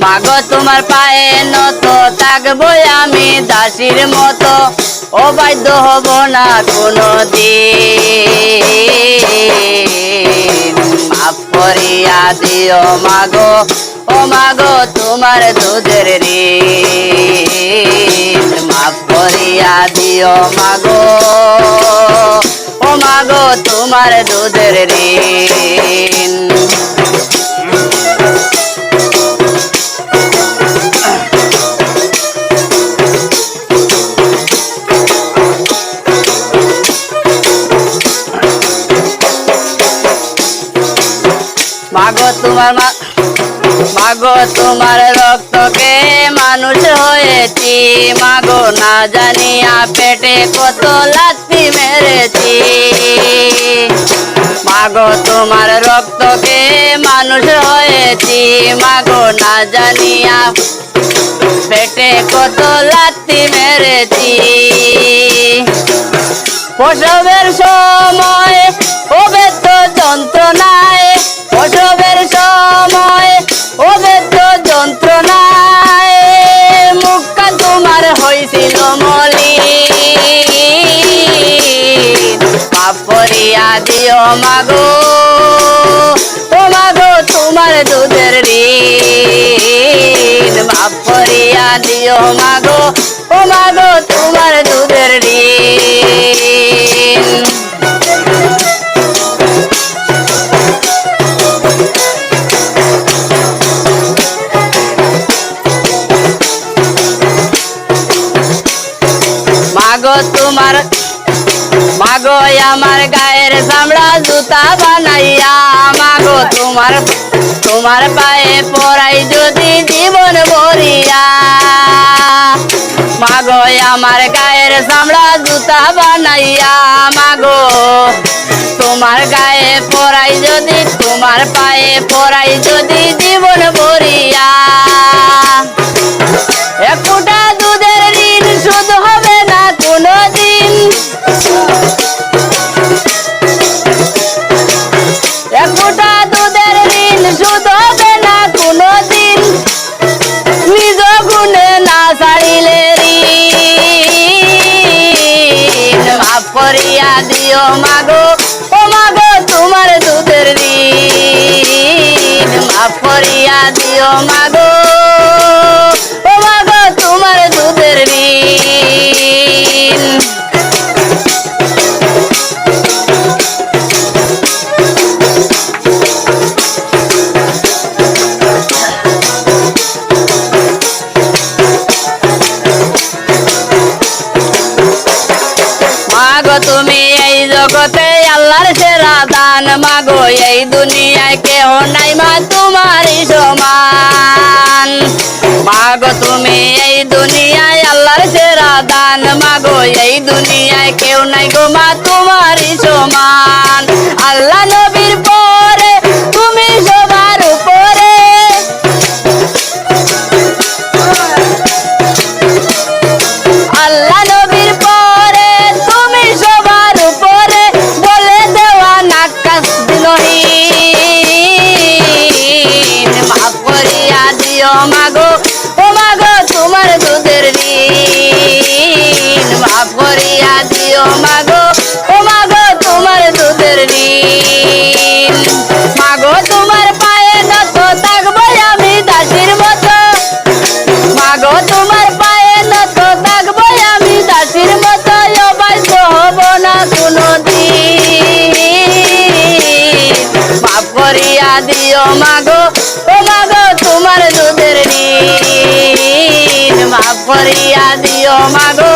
মাগো তোমার পায়ে নত থাকবো আমি দাসীর মতো, অবাধ্য হব না কোনো দিন। মাফ করিয়া দিও মাগো, ও মাগো তোমার দুধের ঋণ। মাফ করিয়া দিও মাগো, ও মাগো তোমার দুধের ঋণ। মাগো তোমার মাগো তোমার রক্তকে মানুষ হয়েছি, মাগো না জানিয়া পেটে কত লাথি মেরেছি। মাগো তোমার রক্তকে মানুষ হয়েছি, মাগো না জানিয়া পেটে কত লাথি মেরেছি। প্রসবের সময় অবেদ্য যন্ত্রণায়, প্রসবের সময় অবেদ্য যন্ত্রণায় মুখটা তোমার হয়েছিল মলিন। মাফ করিয়া দিও মাগো, ও মাগো তোমার দুধের ঋণ। মাফ করিয়া দিও মাগো, ও মাগো তোমার দুধের ঋণ। মাগো তোমার মাগো আমার গায়ের চামড়া জুতা বানাইয়া, মাগো তোমার পায়ে পরাই যদি জীবন ভরিয়া। মাগো আমার গায়ের চামড়া জুতা বানাইয়া, মাগো তোমার গায়ে পরাই যদি, তোমার পায়ে পরাই যদি জীবন ভরিয়া। এক ফোঁটা দুধের ঋণ শোধ হবে না কোনো দিন। এক ফোঁটা দুধের ঋণ শোধ হবে না কোনো দিন, নিজ গুণে না ছাড়িলে ঋণ। মাফ করিয়া দিও মাগো, ও মাগো তোমার দুধের ঋণ। মাফ করিয়া দিও মাগো, ও মাগো তোমার দুধের ঋণ। মাগো তুমি এই জগতে আল্লাহর সেরা দান, মাগো এই দুনিয়ায় কেহ নাই মা তোমারই সমান। মাগো তুমি এই দুনিয়ায় আল্লাহর সেরা দান, মাগো এই দুনিয়ায় কেউ নাই গো মা তোমারই সমান। আল্লাহ নবীর পরে তুমি সবার উপরে, আল্লাহ নবীর পরে তুমি সবার উপরে, বলে দেওয়া নাকাশ দিনহীন। মাফ করিয়া দিও মাগো, ও মাগো তোমার দুধের ঋণ। মাফ করিয়া দিও মাগো, ও মাগো তোমার দুধের ঋণ। মাগো তোমার পায়ে নত থাকবো আমি দাসীর মতো, মাগো তোমার পায়ে নত থাকবো আমি দাসীর মতো, অবাধ্য হব না কোনো দিন। মাফ করিয়া দিও মাগো, ও মাগো তোমার দুধের ঋণ। মাফ করিয়া দিও মাগো,